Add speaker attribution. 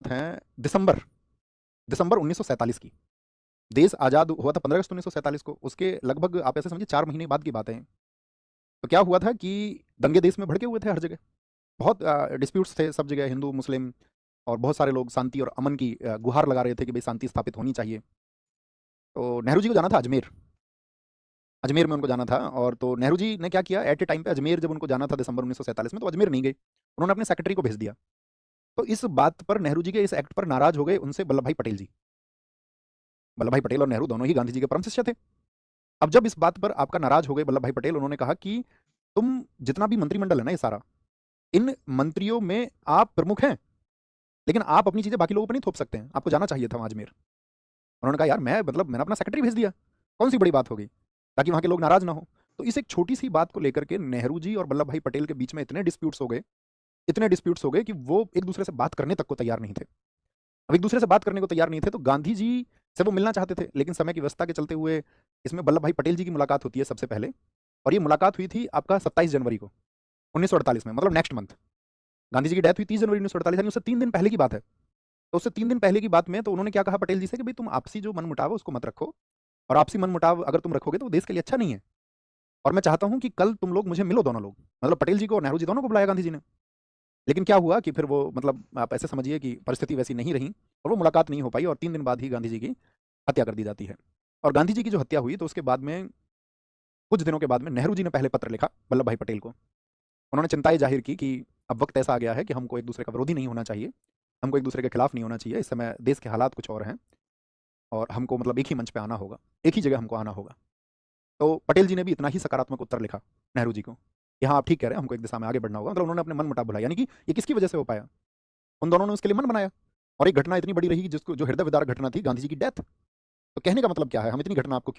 Speaker 1: हैं दिसंबर दिसंबर 1947 की। देश आज़ाद हुआ था 15 अगस्त 1947 को। उसके लगभग आप ऐसे समझिए 4 महीने बाद की बात है। तो क्या हुआ था कि दंगे देश में भड़के हुए थे हर जगह। बहुत डिस्प्यूट्स थे सब जगह, हिंदू मुस्लिम, और बहुत सारे लोग शांति और अमन की गुहार लगा रहे थे कि भाई शांति स्थापित होनी चाहिए। तो नेहरू जी को जाना था अजमेर। अजमेर में उनको जाना था। और तो नेहरू जी ने क्या किया, एट ए टाइम पे अजमेर जब उनको जाना था दिसंबर 1947 में, तो अजमेर नहीं गए, उन्होंने अपने सेक्रेटरी को भेज दिया। तो इस बात पर नेहरू जी के इस एक्ट पर नाराज हो गए उनसे वल्लभ भाई पटेल जी। वल्लभ भाई पटेल और नेहरू दोनों ही गांधी जी के परम शिष्य थे। अब जब इस बात पर आपका नाराज हो गए वल्लभ भाई पटेल, उन्होंने कहा कि तुम जितना भी मंत्रिमंडल है ना ये सारा, इन मंत्रियों में आप प्रमुख हैं, लेकिन आप अपनी चीजें बाकी लोगों पर नहीं थोप सकते हैं, आपको जाना चाहिए था वहां अजमेर। उन्होंने कहा यार मैं मतलब मैंने अपना सेक्रेटरी भेज दिया, कौन सी बड़ी बात हो गई, ताकि वहां के लोग नाराज ना हो। तो इस एक छोटी सी बात को लेकर के नेहरू जी और वल्लभ भाई पटेल के बीच में इतने डिस्प्यूट्स हो गए कि वो एक दूसरे से बात करने तक को तैयार नहीं थे। अब एक दूसरे से बात करने को तैयार नहीं थे तो गांधी जी से वो मिलना चाहते थे, लेकिन समय की व्यवस्था के चलते हुए इसमें वल्लभ भाई पटेल जी की मुलाकात होती है सबसे पहले। और ये मुलाकात हुई थी आपका 27 जनवरी को 1948 में, मतलब नेक्स्ट मंथ। गांधी जी की डेथ हुई 30 जनवरी 1948, यानी उससे 3 दिन पहले की बात है। तो उससे 3 दिन पहले की बात में तो उन्होंने क्या कहा पटेल जी से कि भाई तुम आपसी जो मन मुटाव है उसको मत रखो, और आपसी मन मुटाव अगर तुम रखोगे तो वो देश के लिए अच्छा नहीं है। और मैं चाहता हूं कि कल तुम लोग मुझे मिलो, दोनों लोग, मतलब पटेल जी को और नेहरू जी दोनों को बुलाया गांधी जी ने। लेकिन क्या हुआ कि फिर वो मतलब आप ऐसे समझिए कि परिस्थिति वैसी नहीं रही, और वो मुलाकात नहीं हो पाई, और 3 दिन बाद ही गांधी जी की हत्या कर दी जाती है। और गांधी जी की जो हत्या हुई तो उसके बाद में कुछ दिनों के बाद में नेहरू जी ने पहले पत्र लिखा वल्लभ भाई पटेल को। उन्होंने चिंताएं जाहिर की कि अब वक्त ऐसा आ गया है कि हमको एक दूसरे का विरोधी नहीं होना चाहिए, हमको एक दूसरे के खिलाफ नहीं होना चाहिए, इस समय देश के हालात कुछ और हैं, और हमको मतलब एक ही मंच पे आना होगा, एक ही जगह हमको आना होगा। तो पटेल जी ने भी इतना ही सकारात्मक उत्तर लिखा नेहरू जी को कि हाँ आप ठीक कह रहे हैं, हमको एक दिशा में आगे बढ़ना होगा। मतलब उन्होंने अपने मन मुटाव भुलाया, यानी कि ये किसकी वजह से हो पाया, उन दोनों ने उसके लिए मन बनाया। और एक घटना इतनी बड़ी रही जिसको जो हृदय विदारक घटना थी, गांधी जी की डेथ। तो कहने का मतलब क्या है, हम इतनी घटना आपको क्यों